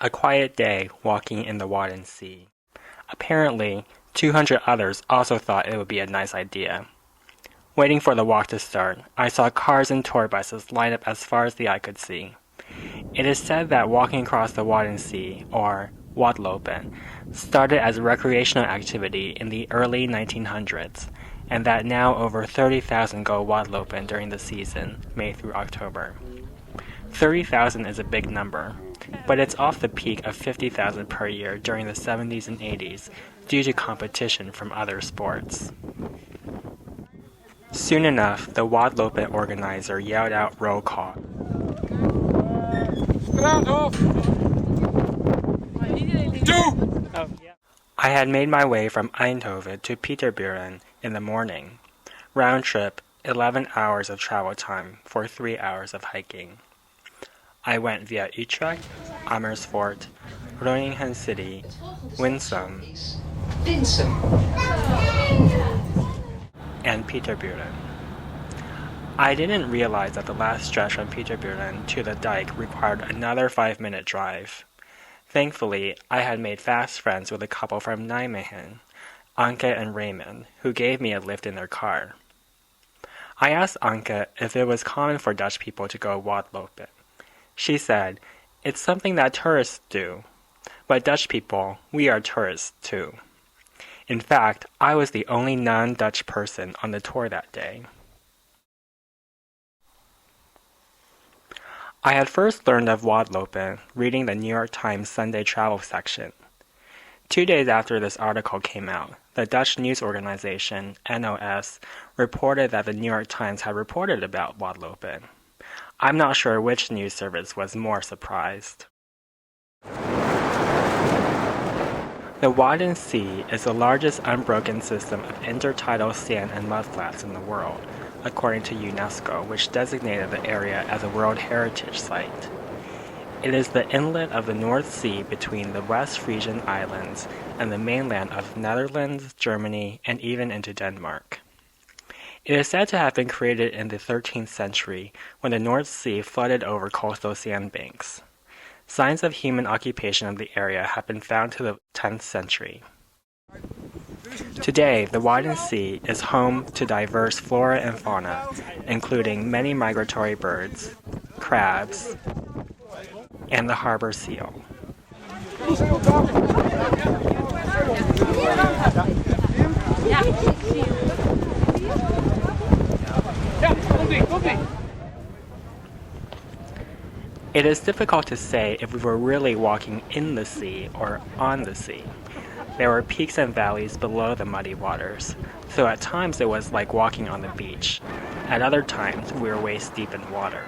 A quiet day walking in the Wadden Sea. Apparently, 200 others also thought it would be a nice idea. Waiting for the walk to start, I saw cars and tour buses line up as far as the eye could see. It is said that walking across the Wadden Sea, or Wadlopen, started as a recreational activity in the early 1900s, and that now over 30,000 go Wadlopen during the season, May through October. 30,000 is a big number, but it's off the peak of 50,000 per year during the 70s and 80s due to competition from other sports. Soon enough, the Wadlopen organizer yelled out roll call. I had made my way from Eindhoven to Pieterburen in the morning. Round trip, 11 hours of travel time for 3 hours of hiking. I went via Utrecht, Amersfoort, Groningen City, Winsum, and Pieterburen. I didn't realize that the last stretch from Pieterburen to the dike required another 5-minute drive. Thankfully, I had made fast friends with a couple from Nijmegen, Anke and Raymond, who gave me a lift in their car. I asked Anke if it was common for Dutch people to go Wadlopen. She said, "It's something that tourists do. But Dutch people, we are tourists too." In fact, I was the only non-Dutch person on the tour that day. I had first learned of Wadlopen reading the New York Times Sunday travel section. 2 days after this article came out, the Dutch news organization, NOS, reported that the New York Times had reported about Wadlopen. I'm not sure which news service was more surprised. The Wadden Sea is the largest unbroken system of intertidal sand and mudflats in the world, according to UNESCO, which designated the area as a World Heritage Site. It is the inlet of the North Sea between the West Frisian Islands and the mainland of Netherlands, Germany, and even into Denmark. It is said to have been created in the 13th century when the North Sea flooded over coastal sandbanks. Signs of human occupation of the area have been found to the 10th century. Today, the Wadden Sea is home to diverse flora and fauna, including many migratory birds, crabs, and the harbor seal. It is difficult to say if we were really walking in the sea or on the sea. There were peaks and valleys below the muddy waters, so at times it was like walking on the beach. At other times, we were waist deep in water.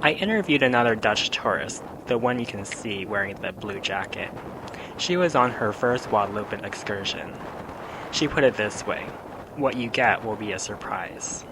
I interviewed another Dutch tourist, the one you can see wearing the blue jacket. She was on her first Wadlopen excursion. She put it this way: what you get will be a surprise.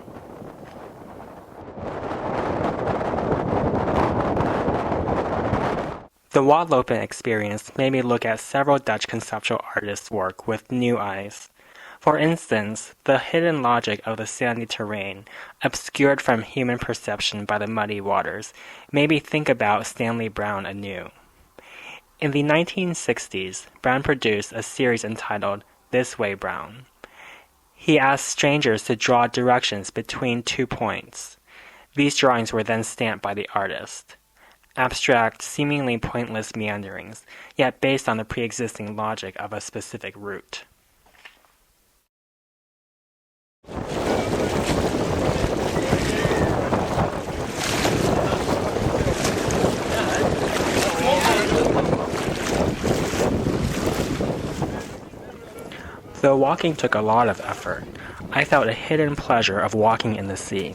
The Wadlopen experience made me look at several Dutch conceptual artists' work with new eyes. For instance, the hidden logic of the sandy terrain, obscured from human perception by the muddy waters, made me think about Stanley Brown anew. In the 1960s, Brown produced a series entitled This Way, Brown. He asked strangers to draw directions between 2 points. These drawings were then stamped by the artist. Abstract, seemingly pointless meanderings, yet based on the pre-existing logic of a specific route. Though walking took a lot of effort, I felt a hidden pleasure of walking in the sea.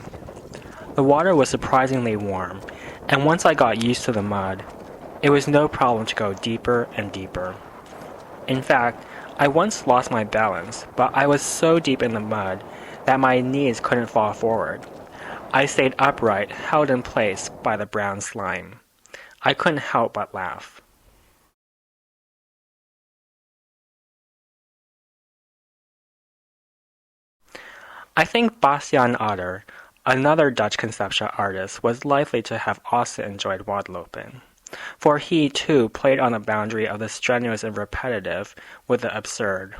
The water was surprisingly warm, and once I got used to the mud, it was no problem to go deeper and deeper. In fact, I once lost my balance, but I was so deep in the mud that my knees couldn't fall forward. I stayed upright, held in place by the brown slime. I couldn't help but laugh. I think Bastiaan Otter, another Dutch conceptual artist, was likely to have also enjoyed Wadlopen, for he, too, played on the boundary of the strenuous and repetitive with the absurd,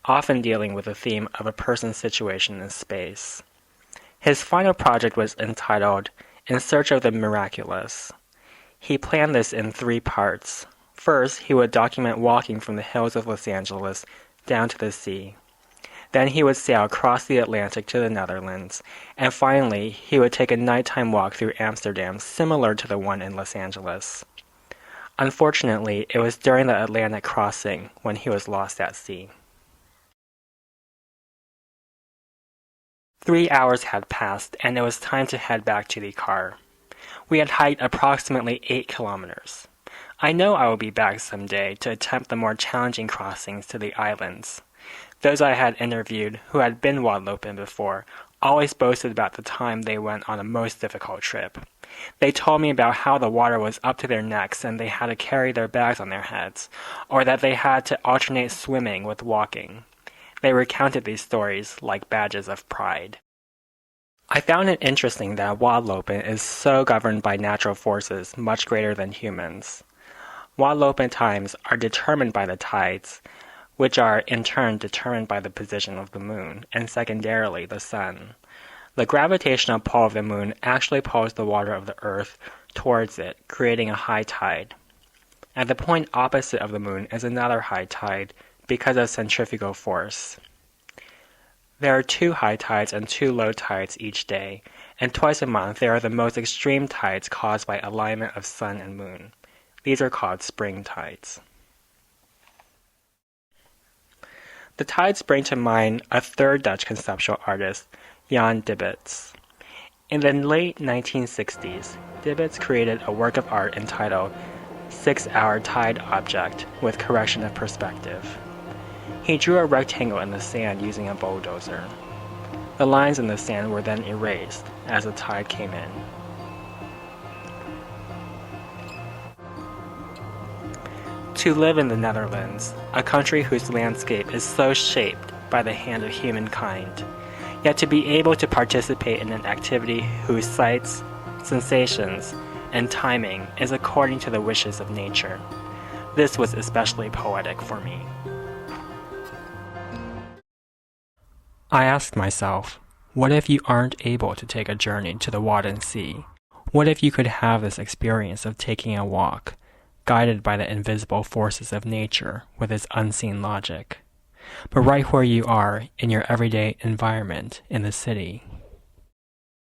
often dealing with the theme of a person's situation in space. His final project was entitled In Search of the Miraculous. He planned this in 3 parts. First, he would document walking from the hills of Los Angeles down to the sea. Then he would sail across the Atlantic to the Netherlands, and finally he would take a nighttime walk through Amsterdam similar to the one in Los Angeles. Unfortunately, it was during the Atlantic crossing when he was lost at sea. 3 hours had passed, and it was time to head back to the car. We had hiked approximately 8 kilometers. I know I will be back someday to attempt the more challenging crossings to the islands. Those I had interviewed, who had been Wadlopen before, always boasted about the time they went on a most difficult trip. They told me about how the water was up to their necks and they had to carry their bags on their heads, or that they had to alternate swimming with walking. They recounted these stories like badges of pride. I found it interesting that Wadlopen is so governed by natural forces much greater than humans. Wadlopen times are determined by the tides, which are in turn determined by the position of the moon, and secondarily the sun. The gravitational pull of the moon actually pulls the water of the earth towards it, creating a high tide. At the point opposite of the moon is another high tide because of centrifugal force. There are 2 high tides and 2 low tides each day, and twice a month there are the most extreme tides caused by alignment of sun and moon. These are called spring tides. The tides bring to mind a third Dutch conceptual artist, Jan Dibbets. In the late 1960s, Dibbets created a work of art entitled 6-Hour Tide Object with Correction of Perspective. He drew a rectangle in the sand using a bulldozer. The lines in the sand were then erased as the tide came in. To live in the Netherlands, a country whose landscape is so shaped by the hand of humankind, yet to be able to participate in an activity whose sights, sensations, and timing is according to the wishes of nature. This was especially poetic for me. I asked myself, what if you aren't able to take a journey to the Wadden Sea? What if you could have this experience of taking a walk, guided by the invisible forces of nature with its unseen logic, but right where you are in your everyday environment in the city?